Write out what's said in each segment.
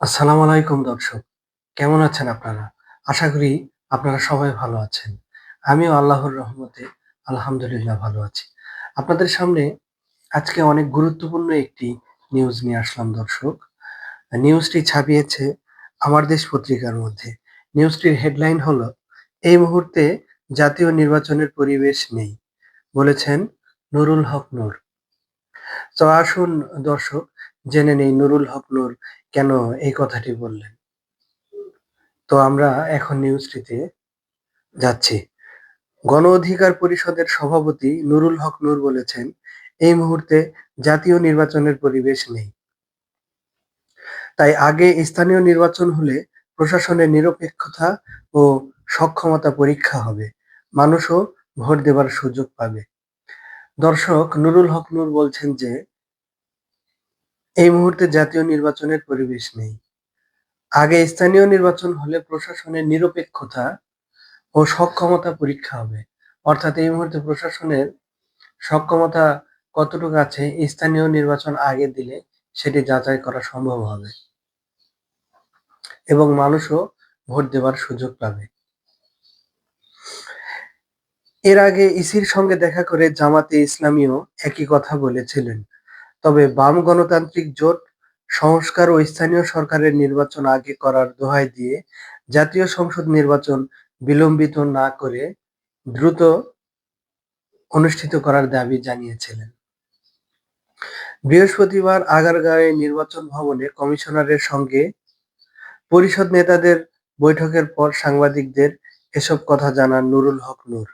আসসালামু আলাইকুম দর্শক। কেমন আছেন আপনারা? আশা করি আপনারা সবাই ভালো আছেন। আমিও আল্লাহর রহমতে আলহামদুলিল্লাহ ভালো আছি। আপনাদের সামনে আজকে অনেক গুরুত্বপূর্ণ একটি নিউজ নিয়ে আসলাম দর্শক। নিউজটি ছাপিয়েছে আমার দেশ পত্রিকার মধ্যে। নিউজটির হেডলাইন হলো, "এই মুহূর্তে জাতীয় নির্বাচনের পরিবেশ নেই" বলেছেন নুরুল হক নূর। তো আসুন দর্শক, জেনে নেই নুরুল হক নূর কেন এই কথাটি বললেন। তো আমরা এখন নিউজটিতে যাচ্ছি। গণ অধিকার পরিষদের সভাপতি নুরুল হক নূর বলেছেন, এই মুহূর্তে জাতীয় নির্বাচনের পরিবেশ নেই। তাই আগে স্থানীয় নির্বাচন হলে প্রশাসনের নিরপেক্ষতা ও সক্ষমতা পরীক্ষা হবে। মানুষও ভোট দেবার সুযোগ পাবে। দর্শক, নুরুল হক নূর বলছেন যে এই মুহূর্তে জাতীয় নির্বাচনের পরিবেশ নেই। আগে স্থানীয় নির্বাচন হলে প্রশাসনের নিরপেক্ষতা ও সক্ষমতা পরীক্ষা হবে। অর্থাৎ এই মুহূর্তে প্রশাসনের সক্ষমতা কতটুকু আছে স্থানীয় নির্বাচন আগে দিলে সেটি যাচাই করা সম্ভব হবে এবং মানুষও ভোট দেবার সুযোগ পাবে। এর আগে ইসির সঙ্গে দেখা করে জামাতে ইসলামীও একই কথা বলেছিলেন। তবে বাম গণতান্ত্রিক জোট সংস্কার ও স্থানীয় সরকারের নির্বাচন আগে করার দোহাই দিয়ে জাতীয় সংসদ নির্বাচন বিলম্বিত না করে দ্রুত অনুষ্ঠিত করার দাবি জানিয়েছিলেন। বৃহস্পতিবার আগারগাঁওয়ে নির্বাচন ভবনে কমিশনারের সঙ্গে পরিষদ নেতাদের বৈঠকের পর সাংবাদিকদের এসব কথা জানান নুরুল হক নূর।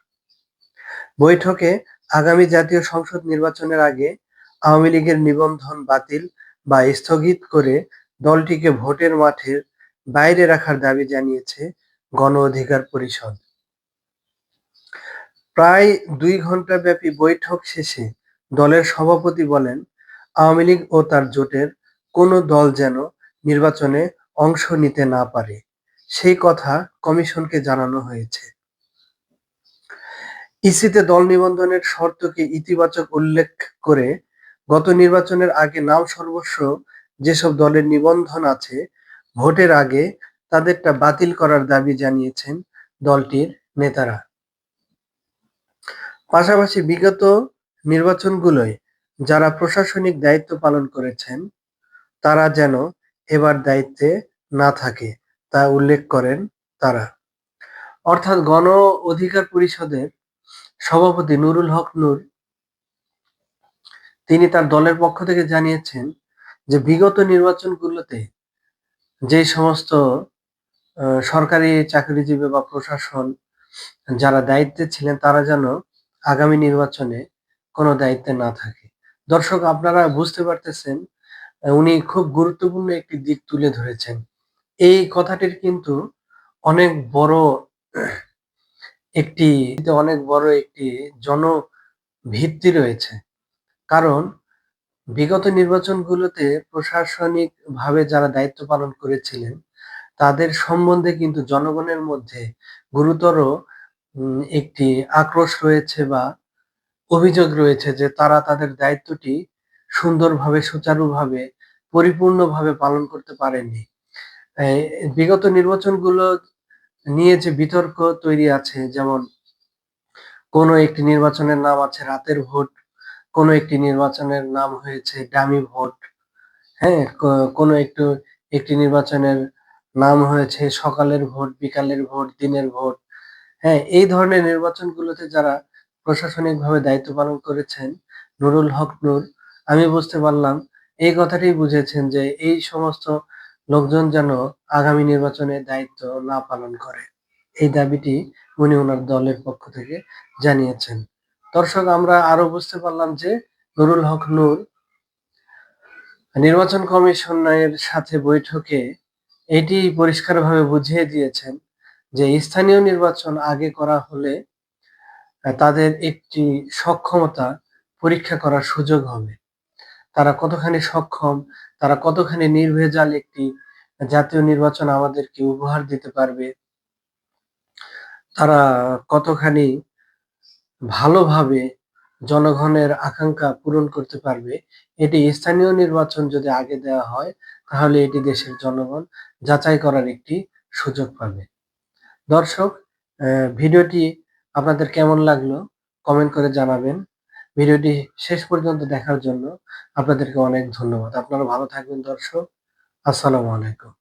বৈঠকে আগামী জাতীয় সংসদ নির্বাচনের আগে আওয়ামী লীগের নিবন্ধন বাতিল বা স্থগিত করে দলটিকে ভোটের মাঠের বাইরে রাখার দাবি জানিয়েছে গণ অধিকার পরিষদ। প্রায় ২ ঘণ্টাব্যাপী বৈঠক শেষে দলের সভাপতি বলেন, আওয়ামী লীগ ও তার জোটের কোনো দল যেন নির্বাচনে অংশ নিতে না পারে, সেই কথা কমিশনকে জানানো হয়েছে। ইসিতে দল নিবন্ধনের শর্তকে ইতিবাচক উল্লেখ করে গত নির্বাচনের আগে নাম সর্বস্ব যেসব দলের নিবন্ধন আছে, ভোটের আগে তাদেরটা বাতিল করার দাবি জানিয়েছেন দলটির নেতারা। পাশাপাশি বিগত নির্বাচনগুলোয় যারা প্রশাসনিক দায়িত্ব পালন করেছেন তারা যেন এবার দায়িত্বে না থাকে তা উল্লেখ করেন তারা। অর্থাৎ গণ অধিকার পরিষদের সভাপতি নুরুল হক নূর তিনি তার দলের পক্ষ থেকে জানিয়েছেন যে বিগত নির্বাচনগুলোতে যে সমস্ত সরকারি চাকরিজীবী বা প্রশাসন যারা দায়িত্বে ছিলেন তারা যেন আগামী নির্বাচনে কোনো দায়িত্বে না থাকে। দর্শক, আপনারা বুঝতে পারতেছেন উনি খুব গুরুত্বপূর্ণ একটি দিক তুলে ধরেছেন। এই কথাটির কিন্তু অনেক বড় একটি অনেক বড় একটি জনভিত্তি রয়েছে। কারণ বিগত নির্বাচনগুলোতে প্রশাসনিকভাবে যারা দায়িত্ব পালন করেছিলেন তাদের সম্বন্ধে কিন্তু জনগণের মধ্যে গুরুতর একটি আক্রোশ রয়েছে বা অভিযোগ রয়েছে যে তারা তাদের দায়িত্বটি সুন্দরভাবে, সুচারুভাবে, পরিপূর্ণভাবে পালন করতে পারেননি। এই বিগত নির্বাচনগুলো নিয়ে যে বিতর্ক তৈরি আছে, যেমন কোনো একটি নির্বাচনের নাম আছে রাতের ভোট, কোনো একটি নির্বাচনের নাম হয়েছে ডামি ভোট, হ্যাঁ? কোনো একটি নির্বাচনের নাম হয়েছে সকালের ভোট, বিকালের ভোট, দিনের ভোট। হ্যাঁ, এই ধরনের নির্বাচনগুলোতে যারা প্রশাসনিকভাবে দায়িত্ব পালন করেছেন, নুরুল হক নূর, আমি বুঝতে পারলাম এই কথাটাই বুঝেছেন যে এই সমস্ত লোকজন যেন আগামী নির্বাচনে দায়িত্ব না পালন করে। এই দাবিটি উনি ওনার দলের পক্ষ থেকে জানিয়েছেন। দর্শক, আমরা আরো বুঝতে পারলাম যে নুরুল হক নূর নির্বাচন কমিশনের সাথে বৈঠকে এটি পরিষ্কারভাবে বুঝিয়ে দিয়েছেন যে স্থানীয় নির্বাচন আগে করা হলে তাদের একটি সক্ষমতা পরীক্ষা করার সুযোগ হবে। তারা কতখানি সক্ষম, তারা কতখানি নির্ভেজাল একটি জাতীয় নির্বাচন আমাদেরকে উপহার দিতে পারবে, তারা কতখানি ভালোভাবে জনগণের আকাঙ্ক্ষা পূরণ করতে পারবে, এটি স্থানীয় নির্বাচন যদি আগে দেওয়া হয় তাহলে এটি দেশের জনগণ যাচাই করার একটি সুযোগ পাবে। দর্শক, ভিডিওটি আপনাদের কেমন লাগলো কমেন্ট করে জানাবেন। ভিডিওটি শেষ পর্যন্ত দেখার জন্য আপনাদেরকে অনেক ধন্যবাদ। আপনারা ভালো থাকবেন দর্শক। আসসালামু আলাইকুম।